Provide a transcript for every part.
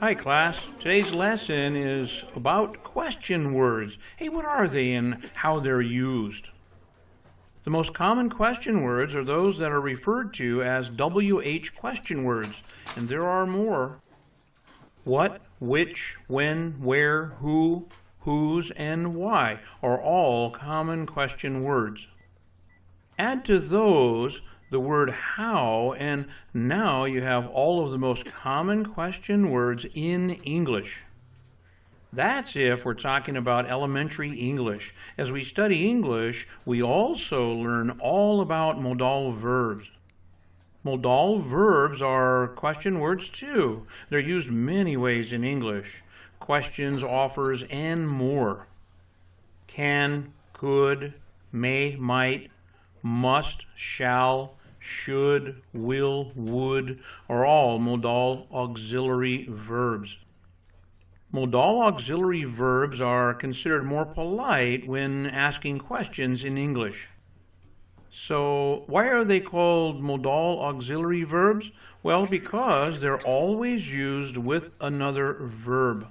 Hi class, today's lesson is about question words. Hey, what are they and how they're used? The most common question words are those that are referred to as WH question words, and there are more. What, which, when, where, who, whose, and why are all common question words. Add to those the word how, and now you have all of the most common question words in English. That's if we're talking about elementary English. As we study English, we also learn all about modal verbs. Modal verbs are question words too. They're used many ways in English. Questions, offers, and more. Can, could, may, might, must, shall, should, will, would are all modal auxiliary verbs. Modal auxiliary verbs are considered more polite when asking questions in English. So why are they called modal auxiliary verbs? Well, because they're always used with another verb.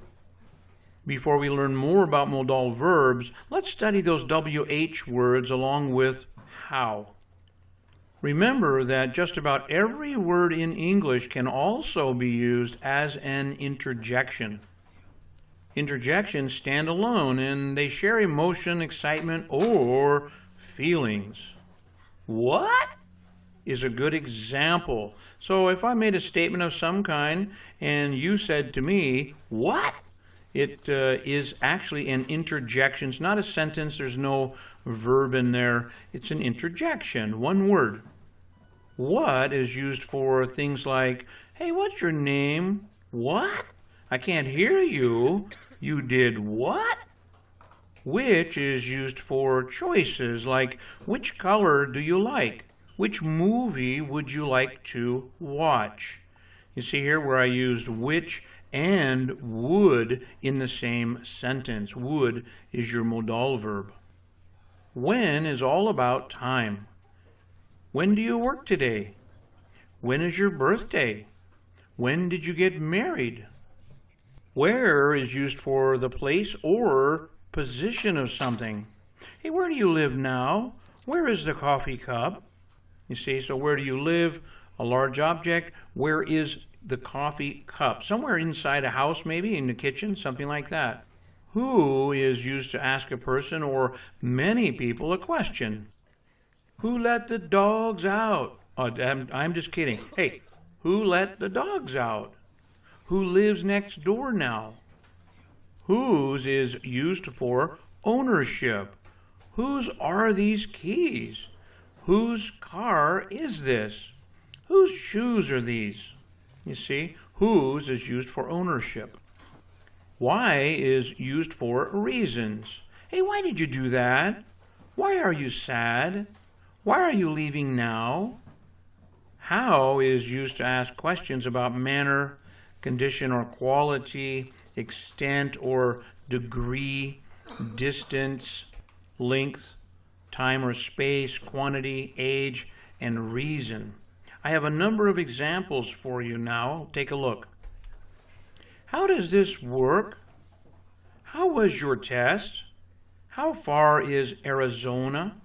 Before we learn more about modal verbs, let's study those WH words along with how. Remember that just about every word in English can also be used as an interjection. Interjections stand alone and they share emotion, excitement, or feelings. What is a good example? So if I made a statement of some kind and you said to me, what? It is actually an interjection. It's not a sentence. There's no verb in there. It's an interjection, one word. What is used for things like, hey, what's your name? What? I can't hear you. You did what? Which is used for choices like, which color do you like? Which movie would you like to watch? You see here where I used which and would in the same sentence. Would is your modal verb. When is all about time. When do you work today? When is your birthday? When did you get married? Where is used for the place or position of something. Hey, where do you live now? Where is the coffee cup? You see, so where do you live? A large object. Where is the coffee cup? Somewhere inside a house, maybe in the kitchen, something like that. Who is used to ask a person or many people a question. Who let the dogs out? Oh, I'm just kidding. Hey, who let the dogs out? Who lives next door now? Whose is used for ownership. Whose are these keys? Whose car is this? Whose shoes are these? You see, whose is used for ownership. Why is used for reasons. Hey, why did you do that? Why are you sad? Why are you leaving now? How is used to ask questions about manner, condition or quality, extent or degree, distance, length, time or space, quantity, age, and reason. I have a number of examples for you now. Take a look. How does this work? How was your test? How far is Arizona?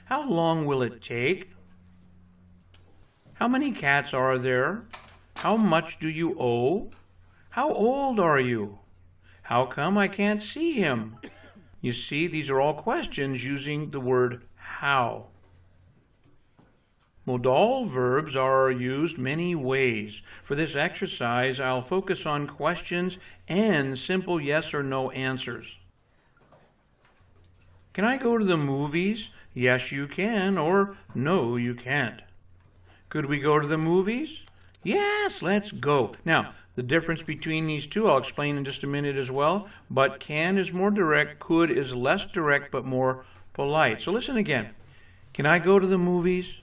How long will it take? How many cats are there? How much do you owe? How old are you? How come I can't see him? You see, these are all questions using the word how. Modal verbs are used many ways. For this exercise, I'll focus on questions and simple yes or no answers. Can I go to the movies? Yes, you can, or no, you can't. Could we go to the movies? Yes, let's go. Now, the difference between these two I'll explain in just a minute as well, but can is more direct, could is less direct but more polite. So listen again. Can I go to the movies?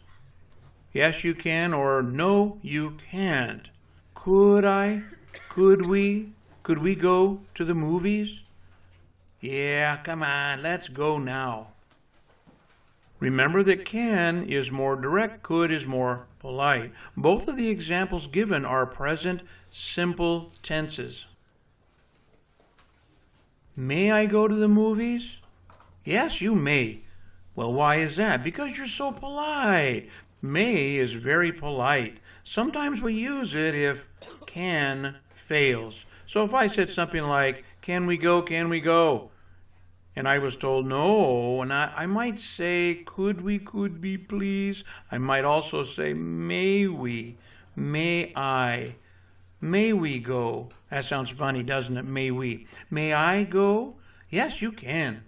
Yes, you can, or no, you can't. Could I? Could we? Could we go to the movies? Yeah, come on, let's go now. Remember that can is more direct, could is more polite. Both of the examples given are present simple tenses. May I go to the movies? Yes, you may. Well, why is that? Because you're so polite. May is very polite. Sometimes we use it if can fails. So if I said something like, can we go, and I was told no, and I might say, could we, please? I might also say, may we, may I, may we go? That sounds funny, doesn't it? May we. May I go? Yes, you can.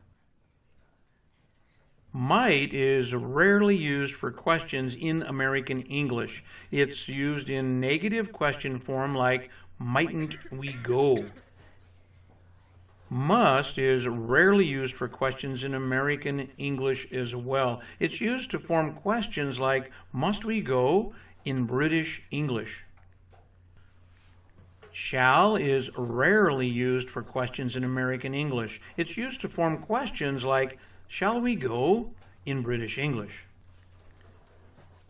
Might is rarely used for questions in American English. It's used in negative question form like, mightn't we go? Must is rarely used for questions in American English as well. It's used to form questions like, must we go, in British English. Shall is rarely used for questions in American English. It's used to form questions like, shall we go, in British English.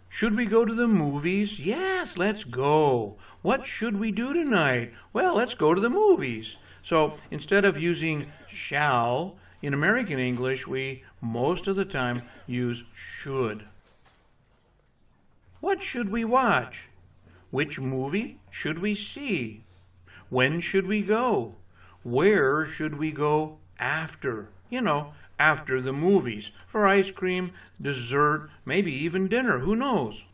Should we go to the movies? Yes, let's go. What should we do tonight? Well, let's go to the movies. So instead of using shall in American English, we most of the time use should. What should we watch? Which movie should we see? When should we go? Where should we go after? After the movies, for ice cream, dessert, maybe even dinner, who knows?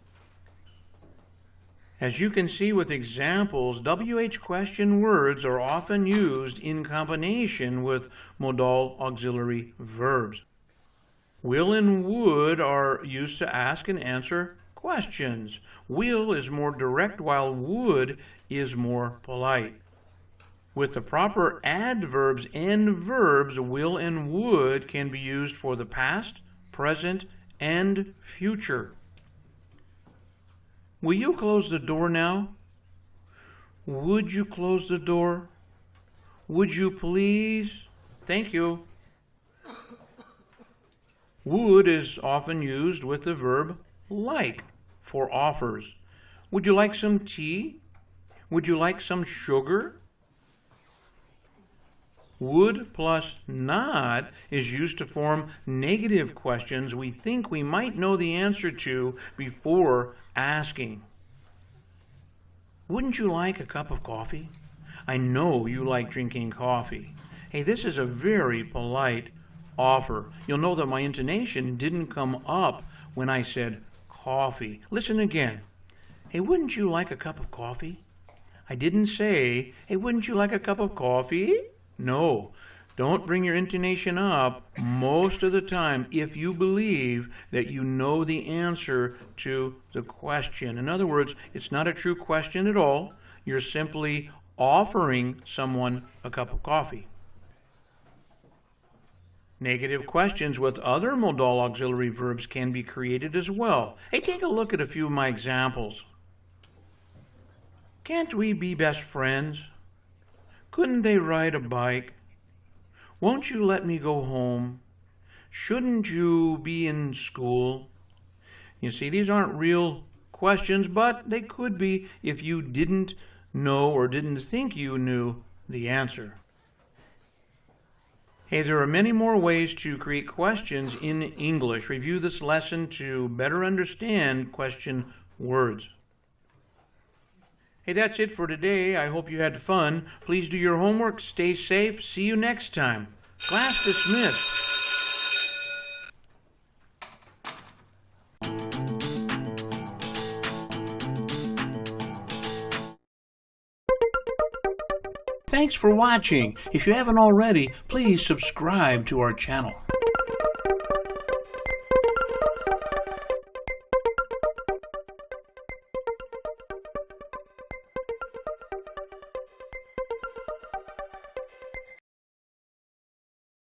As you can see with examples, WH question words are often used in combination with modal auxiliary verbs. Will and would are used to ask and answer questions. Will is more direct while would is more polite. With the proper adverbs and verbs, will and would can be used for the past, present, and future. Will you close the door now? Would you close the door? Would you please? Thank you. Would is often used with the verb like for offers. Would you like some tea? Would you like some sugar? Would plus not is used to form negative questions we think we might know the answer to before asking. Wouldn't you like a cup of coffee? I know you like drinking coffee. Hey, this is a very polite offer. You'll know that my intonation didn't come up when I said coffee. Listen again. Hey, wouldn't you like a cup of coffee? I didn't say, hey, wouldn't you like a cup of coffee? No, don't bring your intonation up most of the time if you believe that you know the answer to the question. In other words, it's not a true question at all. You're simply offering someone a cup of coffee. Negative questions with other modal auxiliary verbs can be created as well. Hey, take a look at a few of my examples. Can't we be best friends? Couldn't they ride a bike? Won't you let me go home? Shouldn't you be in school? You see, these aren't real questions, but they could be if you didn't know or didn't think you knew the answer. Hey, there are many more ways to create questions in English. Review this lesson to better understand question words. Hey, that's it for today. I hope you had fun. Please do your homework. Stay safe. See you next time. Class dismissed. Thanks for watching. If you haven't already, please subscribe to our channel.